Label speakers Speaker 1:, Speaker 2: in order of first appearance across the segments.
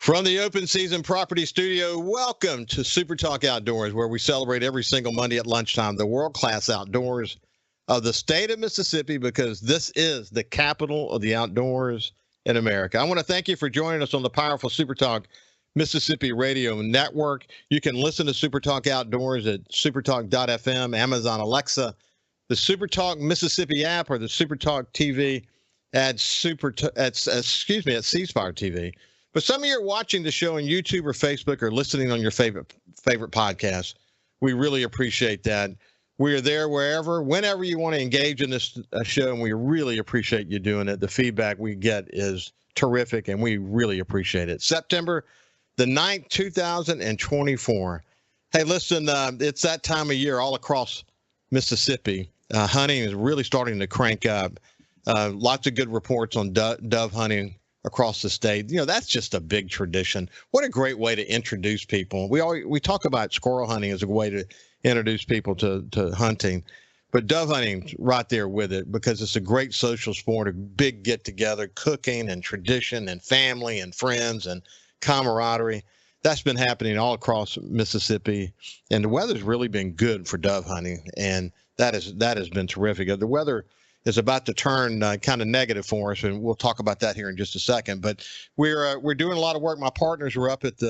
Speaker 1: From the Open Season Property Studio, welcome to SuperTalk Outdoors, where we celebrate every single Monday at lunchtime the world-class outdoors of the state of Mississippi, because this is the capital of the outdoors in America. I want to thank you for joining us on the powerful SuperTalk Mississippi Radio Network. You can listen to SuperTalk Outdoors at supertalk.fm, Amazon Alexa, the SuperTalk Mississippi app, or the SuperTalk TV at C Spire TV. But some of you are watching the show on YouTube or Facebook or listening on your favorite podcast. We really appreciate that. We are there whenever you want to engage in this show, and we really appreciate you doing it. The feedback we get is terrific, and we really appreciate it. September the 9th, 2024. Hey, listen, it's that time of year all across Mississippi. Hunting is really starting to crank up. Lots of good reports on dove hunting across the state. You know, that's just a big tradition. What a great way to introduce people. We talk about squirrel hunting as a way to introduce people to hunting, but dove hunting right there with it, because it's a great social sport, a big get together, cooking and tradition and family and friends and camaraderie. That's been happening all across Mississippi, and the weather's really been good for dove hunting, and that has been terrific. The weather is about to turn kind of negative for us, and we'll talk about that here in just a second. But we're doing a lot of work. My partners were up at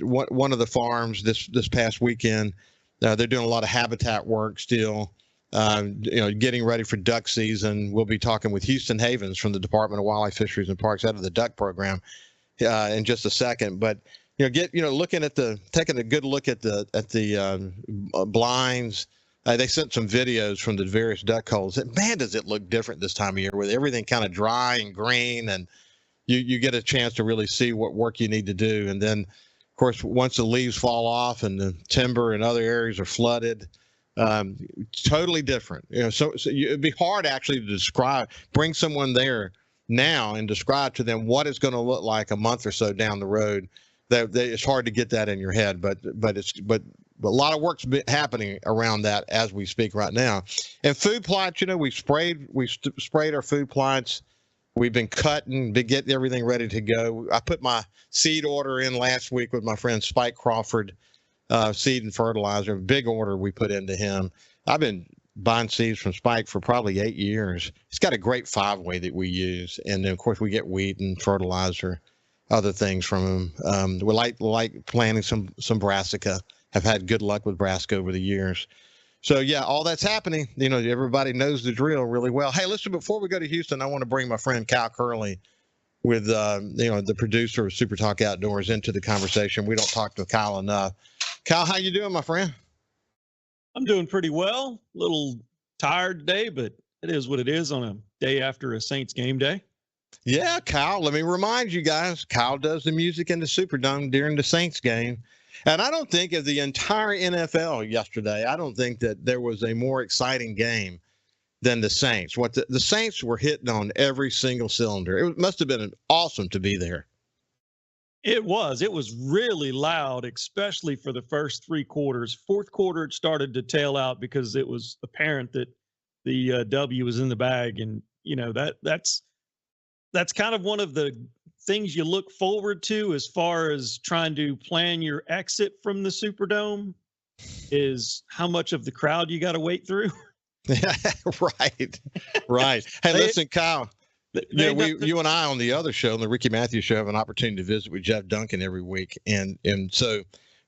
Speaker 1: one of the farms this past weekend. They're doing a lot of habitat work still, getting ready for duck season. We'll be talking with Houston Havens from the Department of Wildlife, Fisheries, and Parks out of the duck program in just a second. But taking a good look at the blinds. They sent some videos from the various duck holes. Man, does it look different this time of year with everything kind of dry and green, and you get a chance to really see what work you need to do. And then, of course, once the leaves fall off and the timber and other areas are flooded, totally different. So it'd be hard actually to bring someone there now and describe to them what it's going to look like a month or so down the road. It's hard to get that in your head, but a lot of work's happening around that as we speak right now. And food plots, we sprayed our food plots. We've been cutting, been getting everything ready to go. I put my seed order in last week with my friend Spike Crawford, seed and fertilizer. A big order we put into him. I've been buying seeds from Spike for probably 8 years. He's got a great 5-way that we use, and then of course we get wheat and fertilizer, other things from him. We like planting some brassica. Have had good luck with brassica over the years. So, yeah, all that's happening. Everybody knows the drill really well. Hey, listen, before we go to Houston, I want to bring my friend Kyle Curley with, the producer of Super Talk Outdoors into the conversation. We don't talk to Kyle enough. Kyle, how you doing, my friend?
Speaker 2: I'm doing pretty well. A little tired today, but it is what it is on a day after a Saints game day.
Speaker 1: Yeah, Kyle, let me remind you guys, Kyle does the music in the Superdome during the Saints game. And I don't think of the entire NFL yesterday, I don't think that there was a more exciting game than the Saints. The Saints were hitting on every single cylinder. It must have been awesome to be there.
Speaker 2: It was really loud, especially for the first 3 quarters. Fourth quarter, it started to tail out because it was apparent that the W was in the bag. And, that's kind of one of the things you look forward to as far as trying to plan your exit from the Superdome, is how much of the crowd you got to wait through.
Speaker 1: Right. Hey, listen, Kyle, you and I on the other show, on the Ricky Matthews show, have an opportunity to visit with Jeff Duncan every week. And so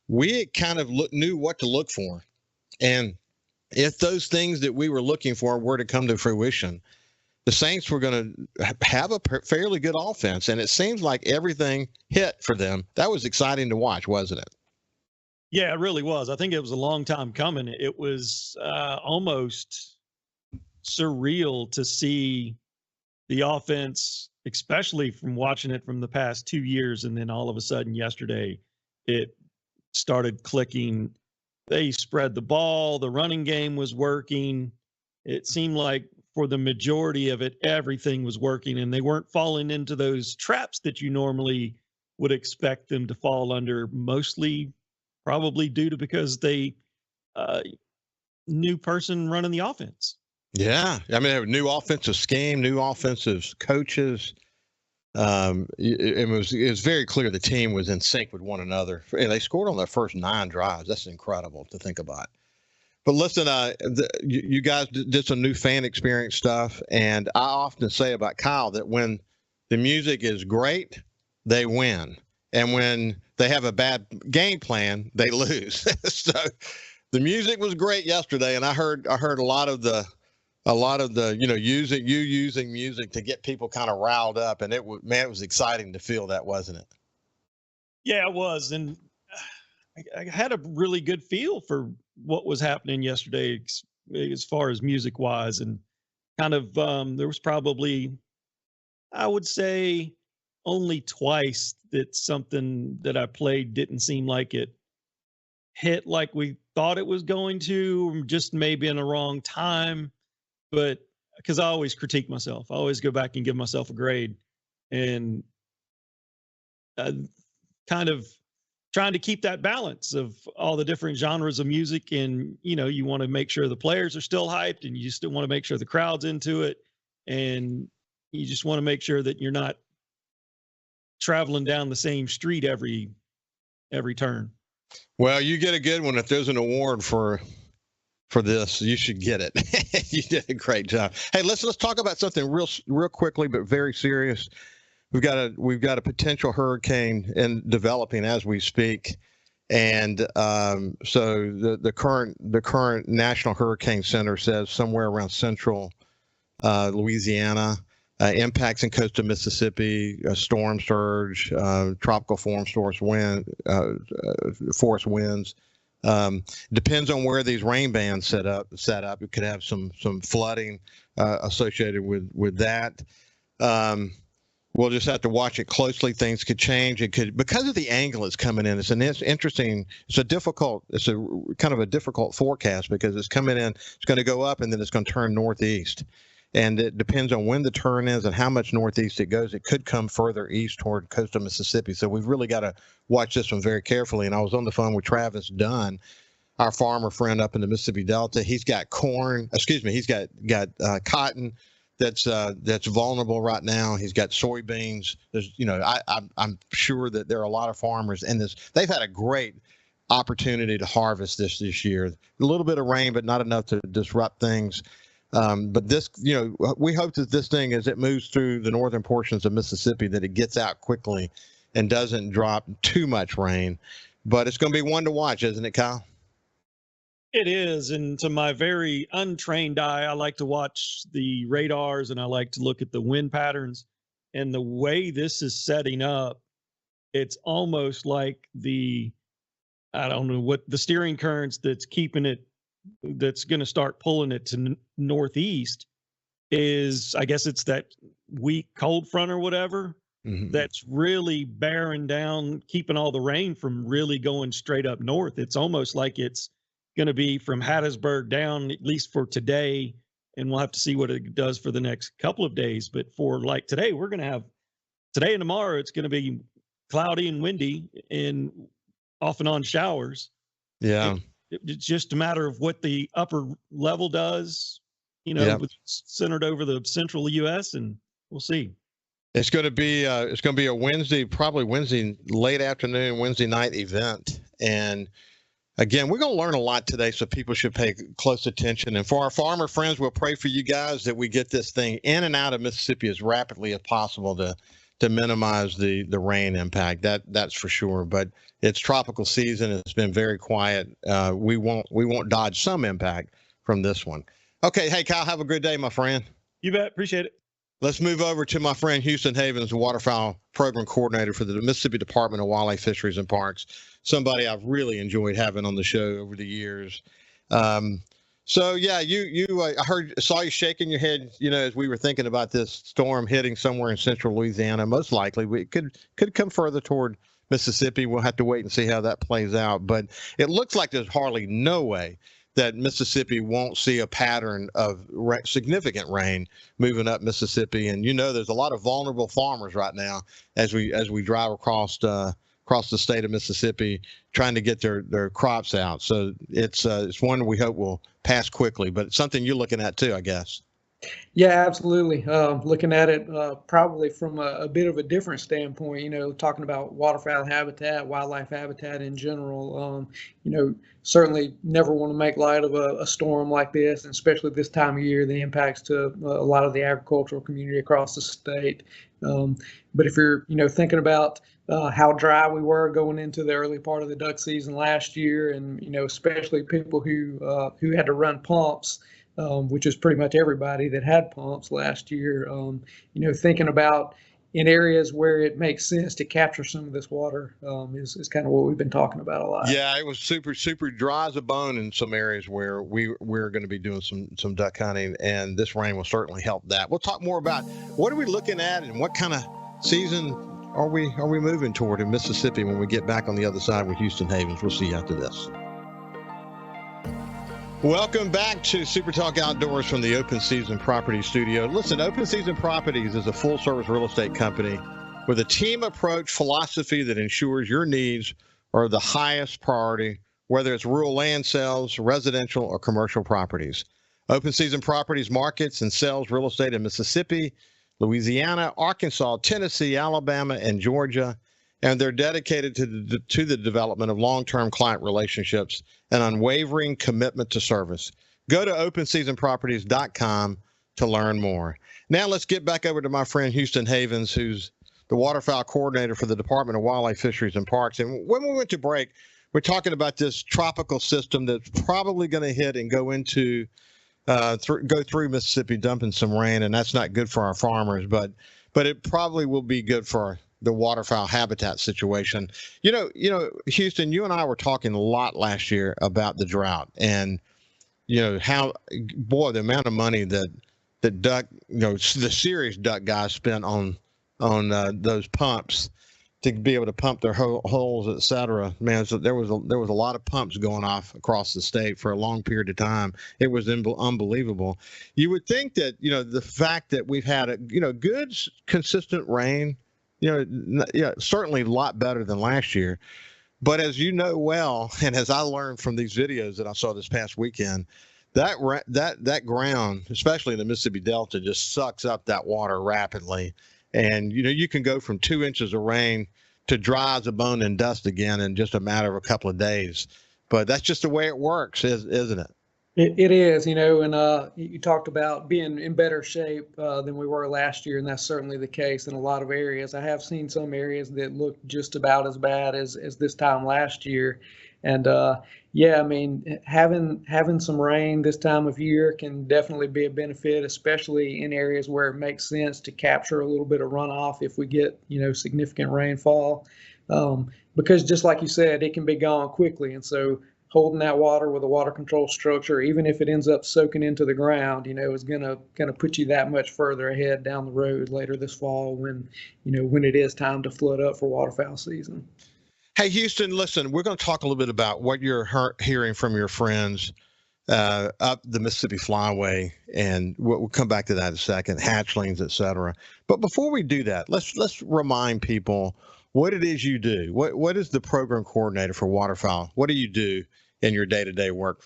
Speaker 1: we kind of knew what to look for. And if those things that we were looking for were to come to fruition, the Saints were going to have a fairly good offense, and it seems like everything hit for them. That was exciting to watch, wasn't it?
Speaker 2: Yeah, it really was. I think it was a long time coming. It was almost surreal to see the offense, especially from watching it from the past 2 years, and then all of a sudden yesterday it started clicking. They spread the ball. The running game was working. It seemed like for the majority of it, everything was working, and they weren't falling into those traps that you normally would expect them to fall under, mostly probably due to because they new person running the offense.
Speaker 1: Yeah. I mean, they have a new offensive scheme, new offensive coaches. it was very clear the team was in sync with one another. And they scored on their first 9 drives. That's incredible to think about. But listen, you guys did some new fan experience stuff, and I often say about Kyle that when the music is great, they win, and when they have a bad game plan, they lose. So the music was great yesterday, and I heard a lot of the using music to get people kind of riled up, and it was exciting to feel that, wasn't it?
Speaker 2: Yeah, it was, and I had a really good feel for what was happening yesterday as far as music wise, and kind of there was probably, I would say, only twice that something that I played didn't seem like it hit like we thought it was going to, just maybe in the wrong time. But because I always critique myself, I always go back and give myself a grade, and kind of trying to keep that balance of all the different genres of music. And, you want to make sure the players are still hyped, and you still want to make sure the crowd's into it. And you just want to make sure that you're not traveling down the same street every turn.
Speaker 1: Well, you get a good one. If there's an award for this, you should get it. You did a great job. Hey, let's talk about something real quickly, but very serious. We've got a potential hurricane developing as we speak, and so the current National Hurricane Center says somewhere around central Louisiana, impacts in coastal Mississippi, storm surge, tropical forest winds. Depends on where these rain bands set up. It could have some flooding associated with that. We'll just have to watch it closely. Things could change. It could, because of the angle it's coming in. It's interesting. It's a kind of a difficult forecast because it's coming in. It's going to go up and then it's going to turn northeast, and it depends on when the turn is and how much northeast it goes. It could come further east toward coastal Mississippi. So we've really got to watch this one very carefully. And I was on the phone with Travis Dunn, our farmer friend up in the Mississippi Delta. He's got corn. He's got cotton that's vulnerable right now. He's got soybeans. There's, I'm sure that there are a lot of farmers in this. They've had a great opportunity to harvest this year. A little bit of rain, but not enough to disrupt things. But this, we hope that this thing, as it moves through the northern portions of Mississippi, that it gets out quickly and doesn't drop too much rain. But it's going to be one to watch, isn't it, Kyle?
Speaker 2: It is. And to my very untrained eye, I like to watch the radars and I like to look at the wind patterns. And the way this is setting up, it's almost like I don't know what the steering currents that's keeping it, that's going to start pulling it to northeast is, I guess it's that weak cold front or whatever. Mm-hmm. That's really bearing down, keeping all the rain from really going straight up north. It's almost like it's going to be from Hattiesburg down, at least for today, and we'll have to see what it does for the next couple of days. But for like today, we're going to have today and tomorrow, it's going to be cloudy and windy and off and on showers.
Speaker 1: Yeah.
Speaker 2: It's just a matter of what the upper level does, centered over the central U.S., and we'll see.
Speaker 1: It's going to be a Wednesday late afternoon, Wednesday night event. And again, we're going to learn a lot today, so people should pay close attention. And for our farmer friends, we'll pray for you guys that we get this thing in and out of Mississippi as rapidly as possible to minimize the rain impact. That's for sure. But it's tropical season. It's been very quiet. We won't dodge some impact from this one. Okay. Hey, Kyle, have a good day, my friend.
Speaker 2: You bet. Appreciate it.
Speaker 1: Let's move over to my friend Houston Havens, Waterfowl Program Coordinator for the Mississippi Department of Wildlife, Fisheries, and Parks. Somebody I've really enjoyed having on the show over the years. So yeah, I saw you shaking your head, as we were thinking about this storm hitting somewhere in central Louisiana. Most likely, it could come further toward Mississippi. We'll have to wait and see how that plays out. But it looks like there's hardly no way that Mississippi won't see a pattern of significant rain moving up Mississippi. And there's a lot of vulnerable farmers right now as we drive across the state of Mississippi trying to get their crops out. So it's one we hope will pass quickly, but it's something you're looking at too, I guess.
Speaker 3: Yeah, absolutely. Looking at it probably from a bit of a different standpoint, talking about waterfowl habitat, wildlife habitat in general. Certainly never want to make light of a storm like this, and especially this time of year, the impacts to a lot of the agricultural community across the state. Um, but if you're, thinking about how dry we were going into the early part of the duck season last year, and especially people who had to run pumps, which is pretty much everybody that had pumps last year. Thinking about in areas where it makes sense to capture some of this water is kind of what we've been talking about a lot.
Speaker 1: Yeah, it was super dry as a bone in some areas where we're going to be doing some duck hunting, and this rain will certainly help that. We'll talk more about what are we looking at and what kind of season are we moving toward in Mississippi when we get back on the other side with Houston Havens. We'll see you after this. Welcome back to Super Talk Outdoors from the Open Season Properties Studio. Listen, Open Season Properties is a full-service real estate company with a team approach philosophy that ensures your needs are the highest priority, whether it's rural land sales, residential, or commercial properties. Open Season Properties markets and sells real estate in Mississippi, Louisiana, Arkansas, Tennessee, Alabama, and Georgia. And they're dedicated to the development of long-term client relationships and unwavering commitment to service. Go to openseasonproperties.com to learn more. Now let's get back over to my friend Houston Havens, who's the waterfowl coordinator for the Department of Wildlife, Fisheries, and Parks. And when we went to break, we're talking about this tropical system that's probably going to hit and go into go through Mississippi, dumping some rain, and that's not good for our farmers, but it probably will be good for the waterfowl habitat situation. Houston, you and I were talking a lot last year about the drought and, how, boy, the amount of money that duck, the serious duck guys spent on those pumps to be able to pump their holes, et cetera. Man, so there was a lot of pumps going off across the state for a long period of time. It was unbelievable. You would think that, the fact that we've had a, good, consistent rain, certainly a lot better than last year. But as you know well, and as I learned from these videos that I saw this past weekend, that ground, especially in the Mississippi Delta, just sucks up that water rapidly. And, you can go from 2 inches of rain to dry as a bone and dust again in just a matter of a couple of days. But that's just the way it works, isn't it?
Speaker 3: It is, and you talked about being in better shape than we were last year, and that's certainly the case in a lot of areas. I have seen some areas that look just about as bad as this time last year. And having some rain this time of year can definitely be a benefit, especially in areas where it makes sense to capture a little bit of runoff if we get, significant rainfall. Because just like you said, it can be gone quickly. And so holding that water with a water control structure, even if it ends up soaking into the ground, is gonna put you that much further ahead down the road later this fall when it is time to flood up for waterfowl season.
Speaker 1: Hey, Houston, listen, we're going to talk a little bit about what you're hearing from your friends up the Mississippi Flyway, and we'll come back to that in a second, hatchlings, et cetera. But before we do that, let's remind people what it is you do. What is the program coordinator for waterfowl? What do you do in your day-to-day work,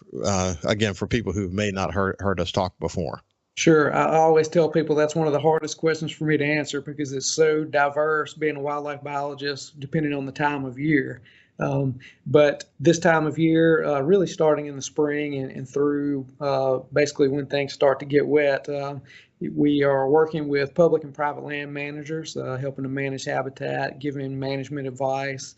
Speaker 1: again, for people who may not heard us talk before?
Speaker 3: Sure. I always tell people that's one of the hardest questions for me to answer because it's so diverse being a wildlife biologist, depending on the time of year. But this time of year, really starting in the spring and through basically when things start to get wet, we are working with public and private land managers, helping to manage habitat, giving management advice,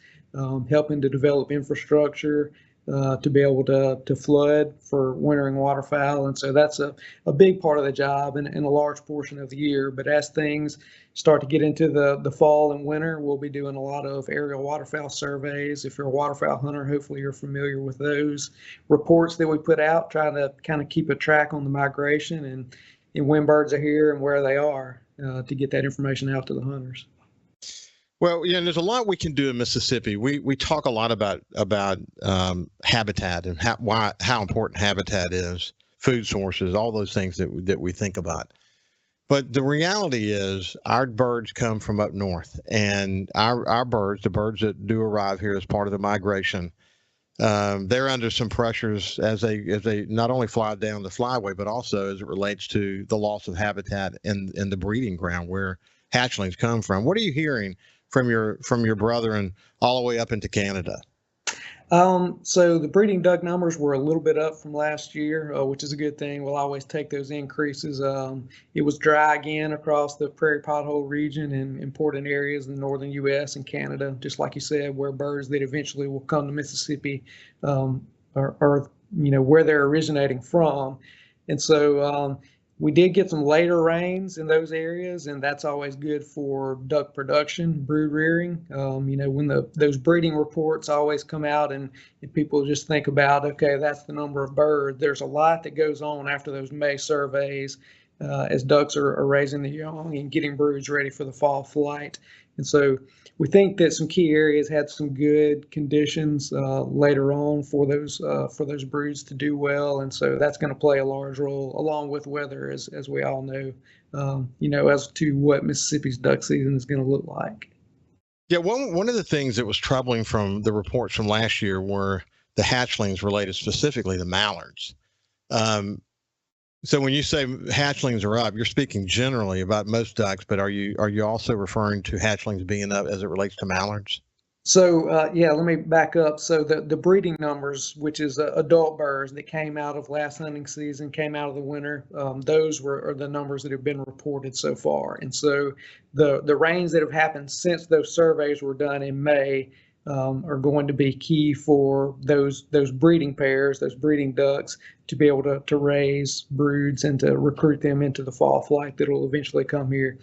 Speaker 3: helping to develop infrastructure, to be able to flood for wintering waterfowl. And so that's a big part of the job and a large portion of the year. But as things start to get into the fall and winter, we'll be doing a lot of aerial waterfowl surveys. If you're a waterfowl hunter, hopefully you're familiar with those reports that we put out, trying to kind of keep a track on the migration and when birds are here and where they are to get that information out to the hunters.
Speaker 1: Well, there's a lot we can do in Mississippi. We talk a lot about habitat and how important habitat is, food sources, all those things that we think about. But the reality is our birds come from up north, and our birds, the birds that do arrive here as part of the migration, they're under some pressures as they not only fly down the flyway, but also as it relates to the loss of habitat in the breeding ground where hatchlings come from. What are you hearing from your brethren all the way up into Canada?
Speaker 3: So the breeding duck numbers were a little bit up from last year, which is a good thing. We'll always take those increases. It was dry again across the prairie pothole region and important areas in the northern U.S. and Canada, just like you said, where birds that eventually will come to Mississippi are where they're originating from. And so we did get some later rains in those areas, and that's always good for duck production, brood rearing. When those breeding reports always come out and people just think about, okay, that's the number of birds. There's a lot that goes on after those May surveys as ducks are raising the young and getting broods ready for the fall flight. And so we think that some key areas had some good conditions later on for those broods to do well, and so that's going to play a large role along with weather, as we all know, as to what Mississippi's duck season is going to look like.
Speaker 1: Yeah, one of the things that was troubling from the reports from last year were the hatchlings related specifically to mallards. So when you say hatchlings are up, you're speaking generally about most ducks, but are you also referring to hatchlings being up as it relates to mallards?
Speaker 3: So let me back up. So the breeding numbers, which is adult birds that came out of last hunting season, came out of the winter, those are the numbers that have been reported so far. And so the rains that have happened since those surveys were done in May are going to be key for those breeding pairs, those breeding ducks, to be able to raise broods and to recruit them into the fall flight that will eventually come here.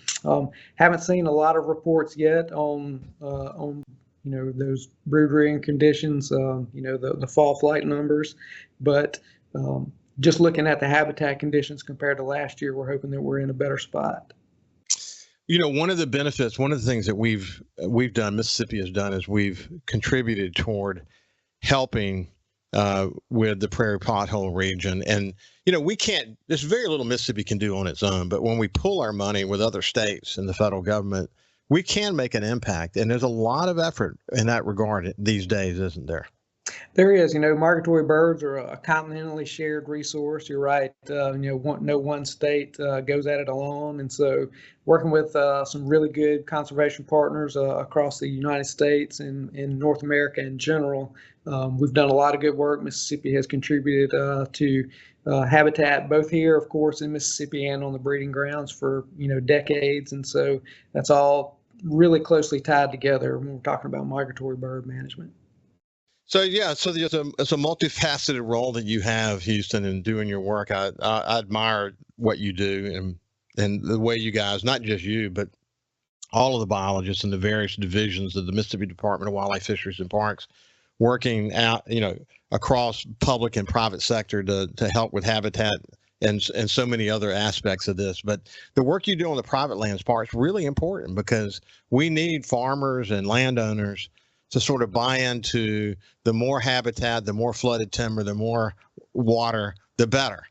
Speaker 3: Haven't seen a lot of reports yet on those brood rearing conditions, the fall flight numbers, but just looking at the habitat conditions compared to last year, we're hoping that we're in a better spot.
Speaker 1: One of the benefits, one of the things that we've done, Mississippi has done, is we've contributed toward helping with the prairie pothole region. And, there's very little Mississippi can do on its own, but when we pool our money with other states and the federal government, we can make an impact. And there's a lot of effort in that regard these days, isn't there?
Speaker 3: There is. Migratory birds are a continentally shared resource. You're right. No one state goes at it alone. And so working with some really good conservation partners across the United States and in North America in general, we've done a lot of good work. Mississippi has contributed to habitat both here, of course, in Mississippi and on the breeding grounds for, decades. And so that's all really closely tied together when we're talking about migratory bird management.
Speaker 1: So it's a multifaceted role that you have, Houston, in doing your work. I admire what you do and the way you guys, not just you, but all of the biologists in the various divisions of the Mississippi Department of Wildlife, Fisheries, and Parks, working out, across public and private sector to help with habitat and so many other aspects of this. But the work you do on the private lands part is really important because we need farmers and landowners to sort of buy into the more habitat, the more flooded timber, the more water, the better.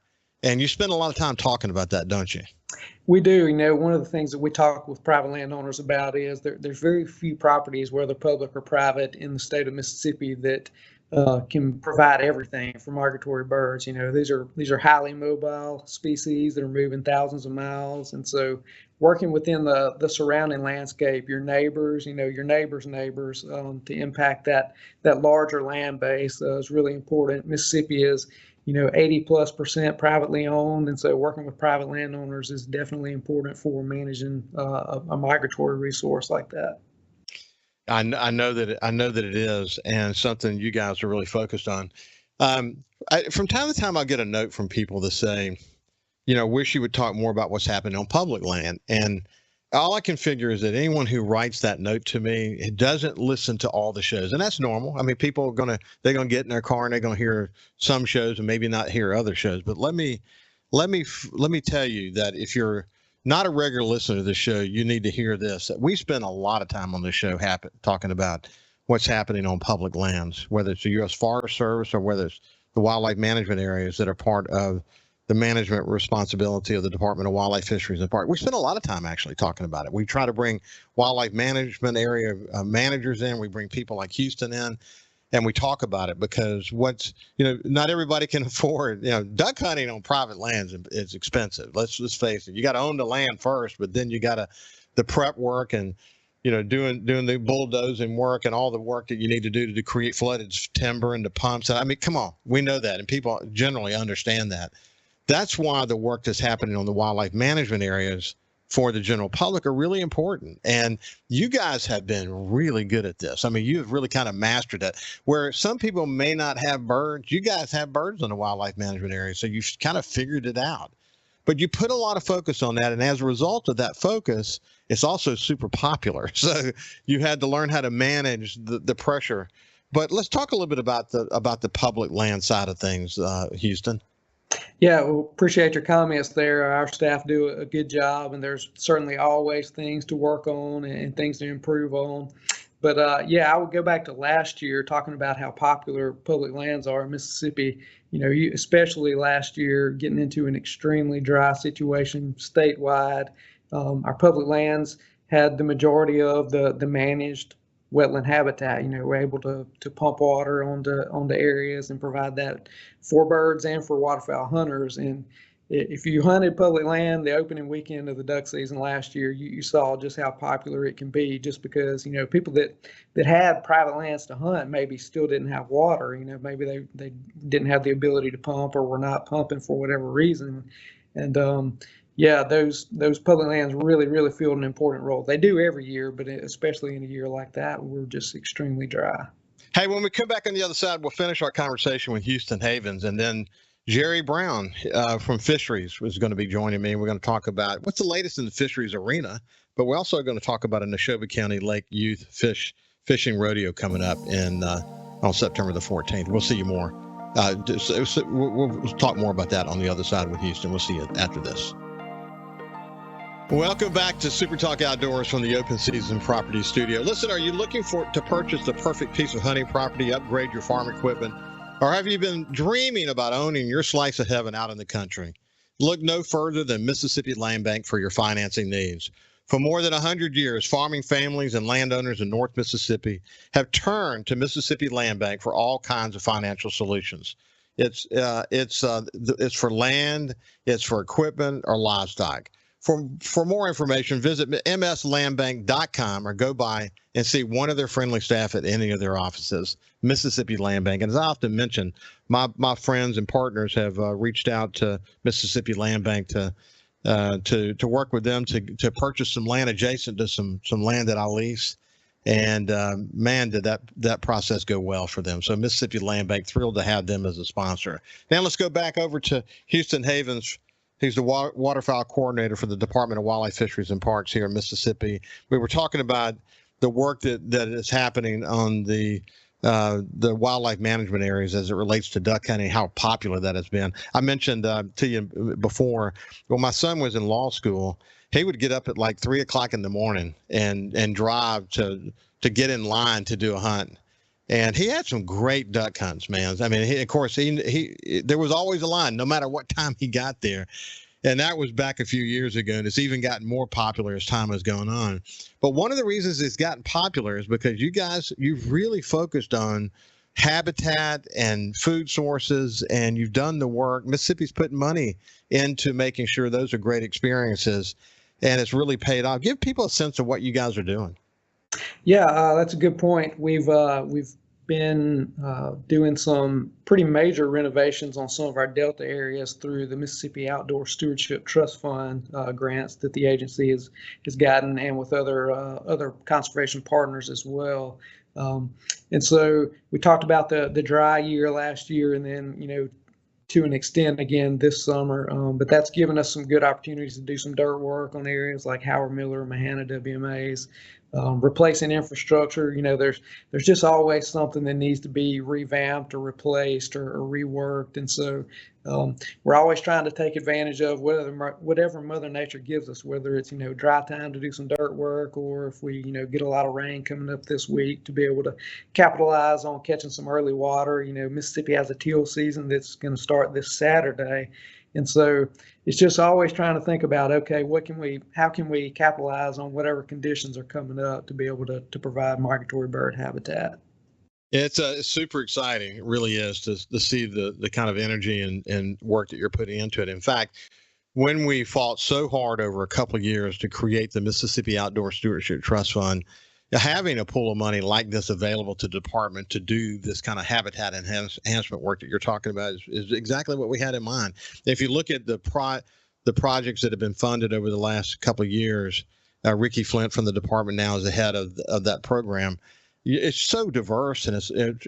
Speaker 1: And you spend a lot of time talking about that, don't you?
Speaker 3: We do. One of the things that we talk with private landowners about is there's very few properties, whether public or private, in the state of Mississippi that can provide everything for migratory birds. These are highly mobile species that are moving thousands of miles, and so working within the surrounding landscape, your neighbors, your neighbors' neighbors, to impact that larger land base is really important. Mississippi is 80+% privately owned, and so working with private landowners is definitely important for managing a migratory resource like that.
Speaker 1: I know that it is, and something you guys are really focused on. From time to time, I'll get a note from people that say, wish you would talk more about what's happening on public land. And all I can figure is that anyone who writes that note to me, it doesn't listen to all the shows, and that's normal. I mean, people are they're gonna get in their car and they're gonna hear some shows and maybe not hear other shows. But let me tell you that if you're not a regular listener to the show, you need to hear this. That we spend a lot of time on this show talking about what's happening on public lands, whether it's the U.S. Forest Service or whether it's the wildlife management areas that are part of the management responsibility of the Department of Wildlife, Fisheries, and Parks. We spend a lot of time actually talking about it. We try to bring wildlife management area managers in. We bring people like Houston in. and we talk about it because not everybody can afford, duck hunting on private lands is expensive. Let's face it. You got to own the land first, but then you got the prep work and, doing the bulldozing work and all the work that you need to do to create flooded timber and the pumps. I mean, come on, we know that, and people generally understand that. That's why the work that's happening on the wildlife management areas for the general public are really important. And you guys have been really good at this. I mean, you've really kind of mastered it. Where some people may not have birds, you guys have birds in the wildlife management area, so you've kind of figured it out. But you put a lot of focus on that, and as a result of that focus, it's also super popular. So you had to learn how to manage the pressure. But let's talk a little bit about the public land side of things, Houston.
Speaker 3: Yeah, well, appreciate your comments there. Our staff do a good job, and there's certainly always things to work on and things to improve on. But I would go back to last year talking about how popular public lands are in Mississippi. Especially last year, getting into an extremely dry situation statewide. Our public lands had the majority of the managed wetland habitat. We're able to pump water onto areas and provide that for birds and for waterfowl hunters. And if you hunted public land the opening weekend of the duck season last year, you saw just how popular it can be, just because people that had private lands to hunt maybe still didn't have water. Maybe they didn't have the ability to pump or were not pumping for whatever reason. And those public lands really fill an important role. They do every year, but especially in a year like that, we're just extremely dry.
Speaker 1: Hey, when we come back on the other side, we'll finish our conversation with Houston Havens, and then Jerry Brown from Fisheries was going to be joining me. We're going to talk about what's the latest in the fisheries arena, but we're also going to talk about a Neshoba County Lake Youth Fishing Rodeo coming up on September the 14th. We'll see you more. We'll talk more about that on the other side with Houston. We'll see you after this. Welcome back to SuperTalk Outdoors from the Open Season Property Studio. Listen, are you looking to purchase the perfect piece of hunting property, upgrade your farm equipment, or have you been dreaming about owning your slice of heaven out in the country? Look no further than Mississippi Land Bank for your financing needs. For more than 100 years, farming families and landowners in North Mississippi have turned to Mississippi Land Bank for all kinds of financial solutions. It's for land, it's for equipment or livestock. For more information, visit mslandbank.com or go by and see one of their friendly staff at any of their offices. Mississippi Land Bank. And as I often mention, my friends and partners have reached out to Mississippi Land Bank to work with them to purchase some land adjacent to some land that I lease. And man, did that process go well for them. So Mississippi Land Bank, thrilled to have them as a sponsor. Now let's go back over to Houston Havens. He's the waterfowl coordinator for the Department of Wildlife, Fisheries, and Parks here in Mississippi. We were talking about the work that is happening on the wildlife management areas as it relates to duck hunting, how popular that has been. I mentioned to you before, when my son was in law school, he would get up at like 3 o'clock in the morning and drive to get in line to do a hunt. And he had some great duck hunts, man. I mean, he there was always a line, no matter what time he got there. And that was back a few years ago, and it's even gotten more popular as time has gone on. But one of the reasons it's gotten popular is because you've really focused on habitat and food sources, and you've done the work. Mississippi's putting money into making sure those are great experiences, and it's really paid off. Give people a sense of what you guys are doing.
Speaker 3: Yeah, that's a good point. We've been doing some pretty major renovations on some of our Delta areas through the Mississippi Outdoor Stewardship Trust Fund grants that the agency has gotten, and with other conservation partners as well. And so we talked about the dry year last year, and then to an extent again this summer. But that's given us some good opportunities to do some dirt work on areas like Howard Miller, Mahana WMAs. Replacing infrastructure, there's just always something that needs to be revamped or replaced or reworked, and so we're always trying to take advantage of whatever Mother Nature gives us, whether it's dry time to do some dirt work, or if we get a lot of rain coming up this week, to be able to capitalize on catching some early water. Mississippi has a teal season that's going to start this Saturday. And so it's just always trying to think about, okay, how can we capitalize on whatever conditions are coming up to be able to provide migratory bird habitat?
Speaker 1: It's super exciting. It really is to see the kind of energy and work that you're putting into it. In fact, when we fought so hard over a couple of years to create the Mississippi Outdoor Stewardship Trust Fund, having a pool of money like this available to the department to do this kind of habitat enhancement work that you're talking about is exactly what we had in mind. If you look at the projects that have been funded over the last couple of years, Ricky Flint from the department now is the head of that program. It's so diverse, and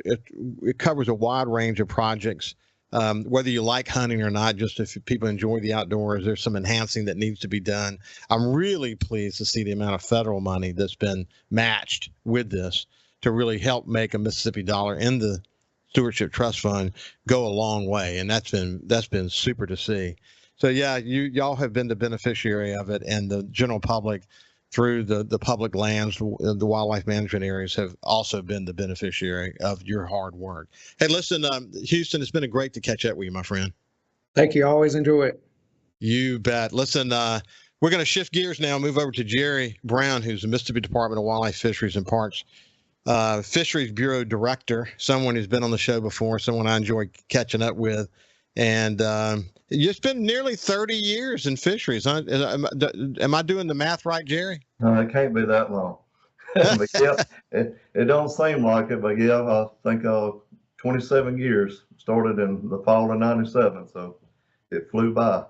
Speaker 1: it covers a wide range of projects. Whether you like hunting or not, just if people enjoy the outdoors, there's some enhancing that needs to be done. I'm really pleased to see the amount of federal money that's been matched with this to really help make a Mississippi dollar in the Stewardship Trust Fund go a long way, and that's been super to see. So yeah, y'all have been the beneficiary of it, and the general public through the public lands, the wildlife management areas have also been the beneficiary of your hard work. Hey, listen, Houston, it's been great to catch up with you, my friend.
Speaker 3: Thank you. Always enjoy it.
Speaker 1: You bet. Listen, we're going to shift gears now, move over to Jerry Brown, who's the Mississippi Department of Wildlife, Fisheries, and Parks Fisheries Bureau Director, someone who's been on the show before, someone I enjoy catching up with. And it's been nearly 30 years in fisheries. Huh? Am I doing the math right, Jerry?
Speaker 4: No, it can't be that long. But yeah, it don't seem like it, but yeah, I think 27 years, started in the fall of 97, so it flew by.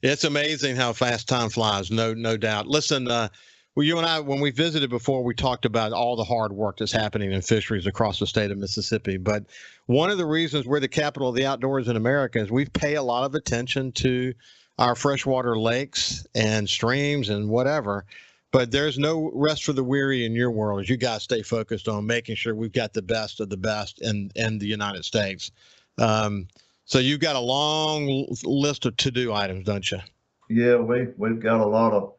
Speaker 1: It's amazing how fast time flies, no doubt. Listen, well, you and I, when we visited before, we talked about all the hard work that's happening in fisheries across the state of Mississippi. But one of the reasons we're the capital of the outdoors in America is we pay a lot of attention to our freshwater lakes and streams and whatever. But there's no rest for the weary in your world as you guys stay focused on making sure we've got the best of the best in the United States. So you've got a long list of to-do items, don't you?
Speaker 4: Yeah, we've got a lot of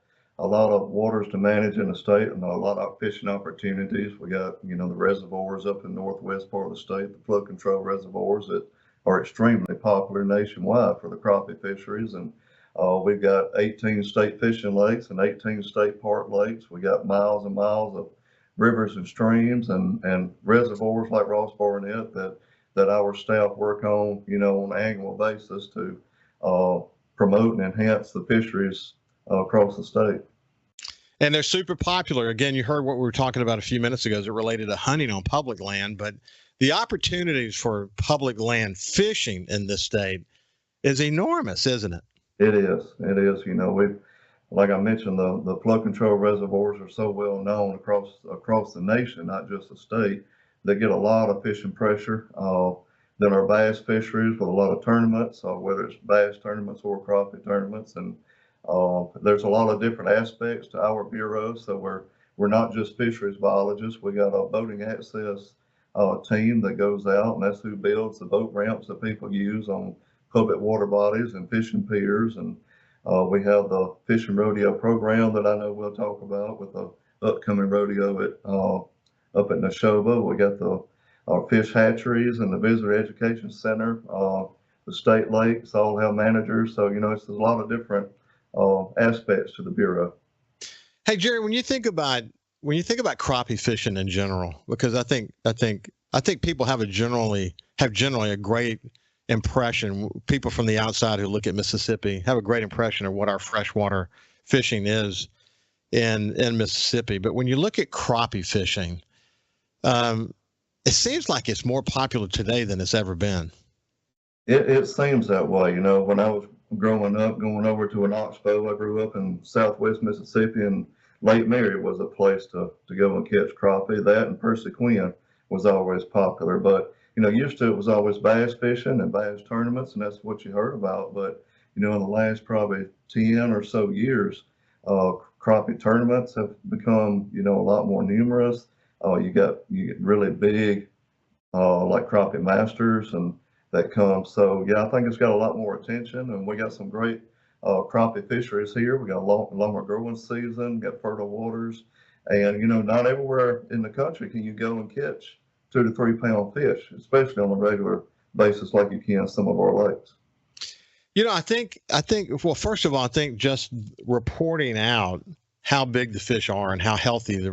Speaker 4: waters to manage in the state and a lot of fishing opportunities. We got, the reservoirs up in the northwest part of the state, the flood control reservoirs that are extremely popular nationwide for the crappie fisheries. And we've got 18 state fishing lakes and 18 state park lakes. We got miles and miles of rivers and streams and reservoirs like Ross Barnett that our staff work on, on an annual basis to promote and enhance the fisheries across the state.
Speaker 1: And they're super popular. Again, you heard what we were talking about a few minutes ago as it related to hunting on public land, but the opportunities for public land fishing in this state is enormous, isn't it?
Speaker 4: It is. We've, like I mentioned, the flood control reservoirs are so well known across the nation, not just the state. They get a lot of fishing pressure. Then our bass fisheries with a lot of tournaments, whether it's bass tournaments or crappie tournaments, and there's a lot of different aspects to our bureau. So we're not just fisheries biologists. We got a boating access team that goes out, and that's who builds the boat ramps that people use on public water bodies and fishing piers. And we have the fishing rodeo program that I know we'll talk about with the upcoming rodeo up at Neshoba. We got our fish hatcheries and the visitor education center, the state lakes all have managers. So, it's a lot of different aspects to the bureau.
Speaker 1: Hey, Jerry, when you think about crappie fishing in general, because I think people have generally a great impression. People from the outside who look at Mississippi have a great impression of what our freshwater fishing is in Mississippi. But when you look at crappie fishing, it seems like it's more popular today than it's ever been.
Speaker 4: It seems that way. When I was growing up, going over to an oxbow, I grew up in southwest Mississippi, and Lake Mary was a place to go and catch crappie. That and Percy Quinn was always popular. But, used to it was always bass fishing and bass tournaments, and that's what you heard about. But, in the last probably 10 or so years, crappie tournaments have become, a lot more numerous. You get really big, like crappie masters and that come. So yeah, I think it's got a lot more attention, and we got some great crappie fisheries here. We got a longer growing season, got fertile waters, and not everywhere in the country can you go and catch 2 to 3 pound fish, especially on a regular basis like you can in some of our lakes.
Speaker 1: I think well, first of all, I think just reporting out how big the fish are and how healthy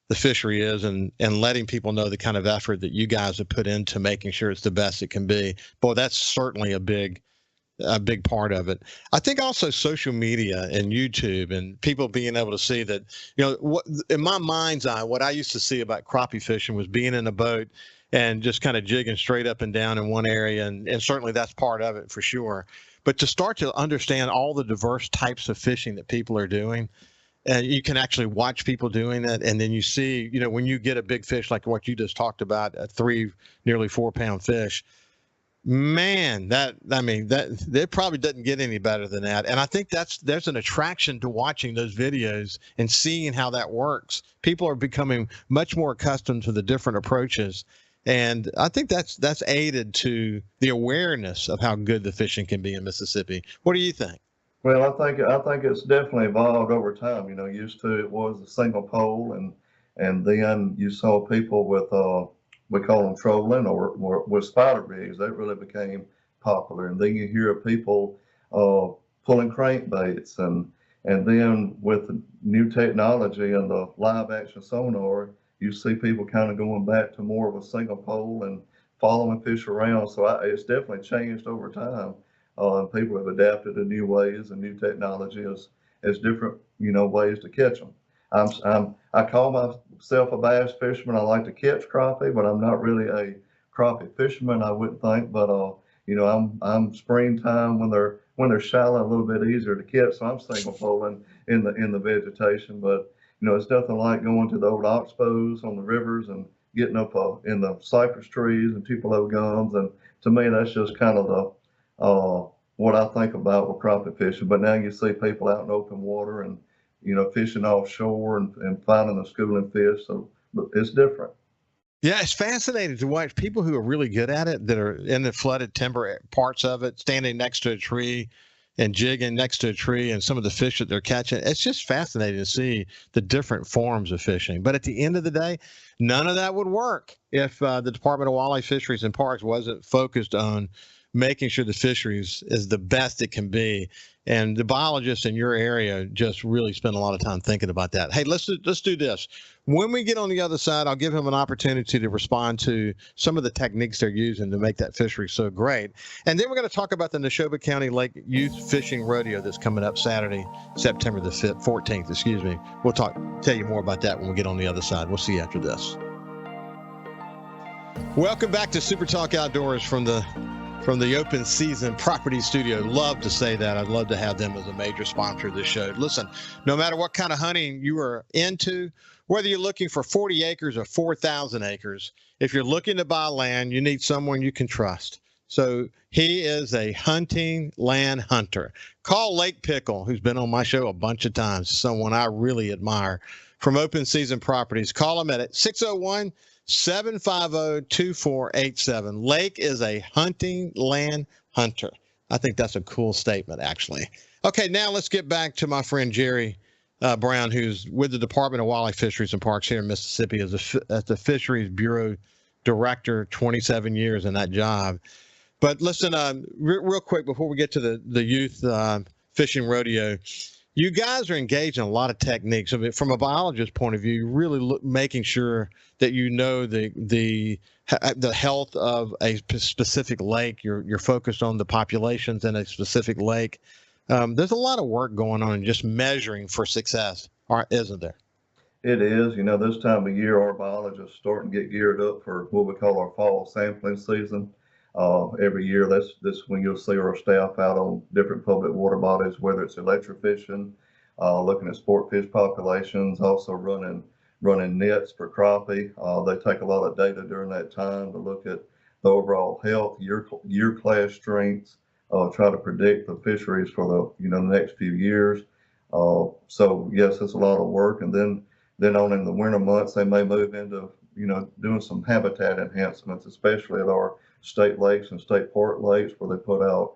Speaker 1: the fishery is, and letting people know the kind of effort that you guys have put into making sure it's the best it can be. Boy, that's certainly a big part of it. I think also social media and YouTube and people being able to see that, what in my mind's eye, what I used to see about crappie fishing was being in a boat and just kind of jigging straight up and down in one area. And certainly that's part of it for sure. But to start to understand all the diverse types of fishing that people are doing, and you can actually watch people doing it. And then you see, when you get a big fish like what you just talked about, a nearly 4-pound fish, man, that probably doesn't get any better than that. And I think there's an attraction to watching those videos and seeing how that works. People are becoming much more accustomed to the different approaches. And I think that's aided to the awareness of how good the fishing can be in Mississippi. What do you think?
Speaker 4: Well, I think it's definitely evolved over time. Used to it was a single pole, and then you saw people with we call them trolling or with spider rigs. That really became popular. And then you hear of people pulling crankbaits, and then with the new technology and the live action sonar, you see people kind of going back to more of a single pole and following fish around. So it's definitely changed over time. And people have adapted to new ways and new technology as different, ways to catch them. I call myself a bass fisherman. I like to catch crappie, but I'm not really a crappie fisherman, I wouldn't think. But I'm springtime when they're shallow, a little bit easier to catch. So I'm single poling in the vegetation. But it's nothing like going to the old oxbows on the rivers and getting up in the cypress trees and tupelo gums. And to me, that's just kind of the what I think about with crappie fishing. But now you see people out in open water and fishing offshore and finding a schooling fish. So it's different.
Speaker 1: Yeah, it's fascinating to watch people who are really good at it, that are in the flooded timber parts of it, standing next to a tree and jigging next to a tree, and some of the fish that they're catching. It's just fascinating to see the different forms of fishing. But at the end of the day, none of that would work if the Department of Wildlife, Fisheries, and Parks wasn't focused on making sure the fisheries is the best it can be. And the biologists in your area just really spend a lot of time thinking about that. Hey, let's do this. When we get on the other side, I'll give him an opportunity to respond to some of the techniques they're using to make that fishery so great. And then we're going to talk about the Neshoba County Lake Youth Fishing Rodeo that's coming up Saturday, September the 14th, excuse me. We'll tell you more about that when we get on the other side. We'll see you after this. Welcome back to Super Talk Outdoors from the Open Season Property Studio. Love to say that. I'd love to have them as a major sponsor of this show. Listen, no matter what kind of hunting you are into, whether you're looking for 40 acres or 4,000 acres, if you're looking to buy land, you need someone you can trust. So he is a hunting land hunter. Call Lake Pickle, who's been on my show a bunch of times, someone I really admire, from Open Season Properties. Call him at 601-750-2487. Lake is a hunting land hunter. I think that's a cool statement, actually. Okay, now let's get back to my friend Jerry Brown, who's with the Department of Wildlife, Fisheries, and Parks here in Mississippi as the Fisheries Bureau Director, 27 years in that job. But listen, real quick before we get to the youth fishing rodeo, you guys are engaged in a lot of techniques. I mean, from a biologist point of view, you're really making sure that you know the health of a specific lake. You're focused on the populations in a specific lake. There's a lot of work going on in just measuring for success, isn't there?
Speaker 4: It is. This time of year, our biologists starting to get geared up for what we call our fall sampling season. Every year, that's when you'll see our staff out on different public water bodies, whether it's electrofishing, looking at sport fish populations, also running nets for crappie. They take a lot of data during that time to look at the overall health, year class strengths, try to predict the fisheries for the next few years. So yes, it's a lot of work. And then on in the winter months, they may move into doing some habitat enhancements, especially at our state lakes and state park lakes, where they put out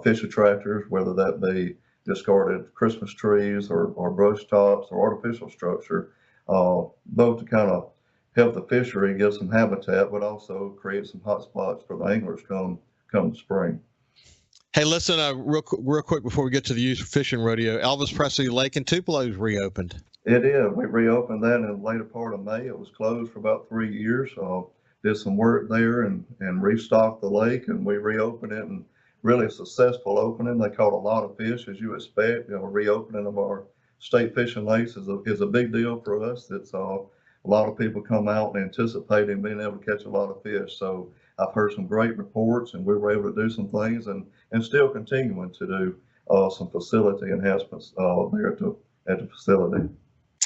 Speaker 4: fish attractors, whether that be discarded Christmas trees or brush tops or artificial structure, both to kind of help the fishery get some habitat, but also create some hot spots for the anglers come spring.
Speaker 1: Hey, listen, real quick before we get to the youth fishing rodeo, Elvis Presley Lake in Tupelo is reopened.
Speaker 4: It is. We reopened that in the later part of May. It was closed for about 3 years. Did some work there and restocked the lake, and we reopened it, and really a successful opening. They caught a lot of fish, as you expect. Reopening of our state fishing lakes is a big deal for us. It's a lot of people come out and anticipating being able to catch a lot of fish. So I've heard some great reports, and we were able to do some things and still continuing to do some facility enhancements there at the facility.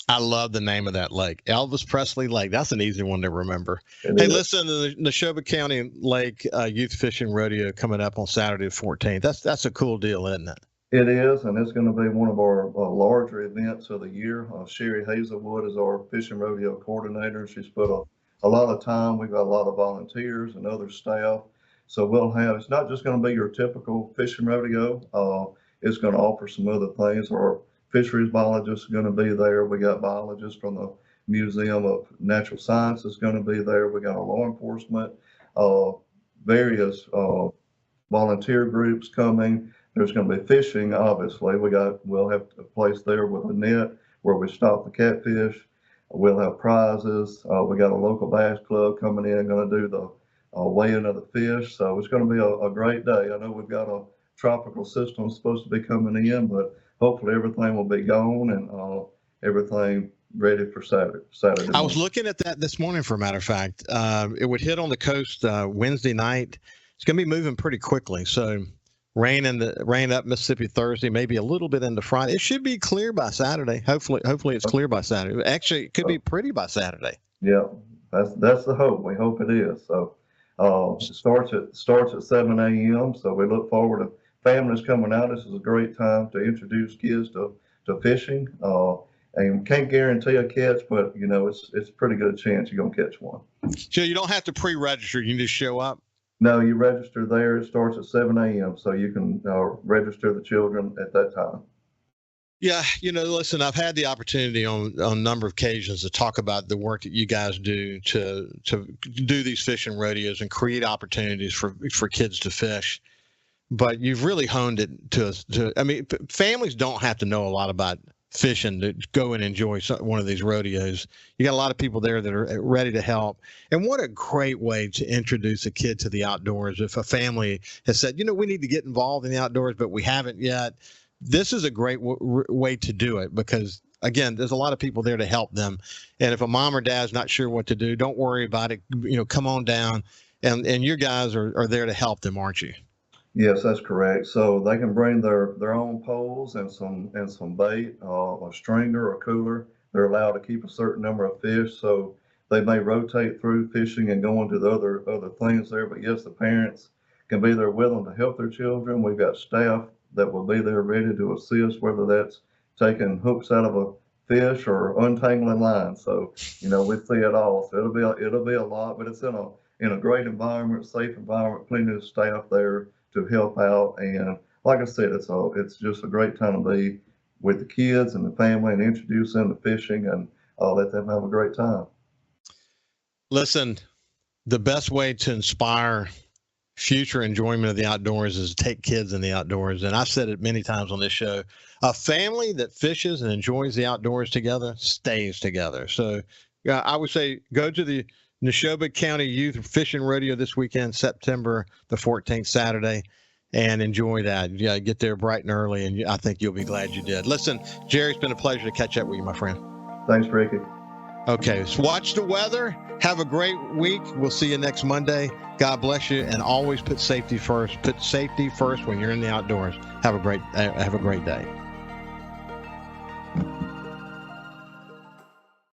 Speaker 1: I love the name of that lake, Elvis Presley Lake. That's an easy one to remember.
Speaker 4: It
Speaker 1: Hey,
Speaker 4: is.
Speaker 1: listen, the Neshoba County Lake Youth Fishing Rodeo coming up on Saturday the 14th. That's a cool deal, isn't it?
Speaker 4: It is, and it's going to be one of our larger events of the year. Sherry Hazelwood is our fishing rodeo coordinator. She's put a lot of time. We've got a lot of volunteers and other staff. So it's not just going to be your typical fishing rodeo. It's going to offer some other things. Our fisheries biologists are going to be there. We got biologists from the Museum of Natural Sciences going to be there. We got our law enforcement, various volunteer groups coming. There's going to be fishing, obviously. We'll have a place there with a net where we stop the catfish. We'll have prizes. We got a local bass club coming in, going to do the weighing of the fish. So it's going to be a great day. I know we've got a tropical system supposed to be coming in, but hopefully everything will be gone and everything ready for Saturday.
Speaker 1: I was looking at that this morning, for a matter of fact. It would hit on the coast Wednesday night. It's going to be moving pretty quickly. So rain up Mississippi Thursday, maybe a little bit into Friday. It should be clear by Saturday. Hopefully it's clear by Saturday. Actually, it could be pretty by Saturday.
Speaker 4: Yeah, that's the hope. We hope it is. So it starts at 7 a.m. So we look forward to families coming out. This is a great time to introduce kids to fishing. And can't guarantee a catch, but it's a pretty good chance you're gonna catch one.
Speaker 1: So you don't have to pre-register. You can just show up.
Speaker 4: No, you register there. It starts at 7 a.m. So you can register the children at that time.
Speaker 1: Yeah, listen, I've had the opportunity on a number of occasions to talk about the work that you guys do to do these fishing rodeos and create opportunities for kids to fish. But you've really honed it families don't have to know a lot about fishing to go and enjoy one of these rodeos. You got a lot of people there that are ready to help. And what a great way to introduce a kid to the outdoors. If a family has said, we need to get involved in the outdoors, but we haven't yet. This is a great way to do it because, again, there's a lot of people there to help them. And if a mom or dad's not sure what to do, don't worry about it. Come on down. And your guys are there to help them, aren't you?
Speaker 4: Yes, that's correct. So they can bring their own poles and some bait, a stringer or cooler. They're allowed to keep a certain number of fish. So they may rotate through fishing and go into the other things there. But yes, the parents can be there with them to help their children. We've got staff that will be there ready to assist, whether that's taking hooks out of a fish or untangling lines. So we see it all. So it'll be a lot, but it's in a great environment, safe environment, plenty of staff there to help out. And like I said, it's just a great time to be with the kids and the family and introduce them to fishing and let them have a great time.
Speaker 1: Listen, the best way to inspire future enjoyment of the outdoors is to take kids in the outdoors. And I've said it many times on this show, a family that fishes and enjoys the outdoors together stays together. So I would say go to the Neshoba County Youth Fishing Rodeo this weekend, September the 14th, Saturday, and enjoy that. Yeah, get there bright and early, and I think you'll be glad you did. Listen, Jerry, it's been a pleasure to catch up with you, my friend.
Speaker 4: Thanks, Ricky.
Speaker 1: Okay, so watch the weather. Have a great week. We'll see you next Monday. God bless you, and always put safety first. Put safety first when you're in the outdoors. Have a great day.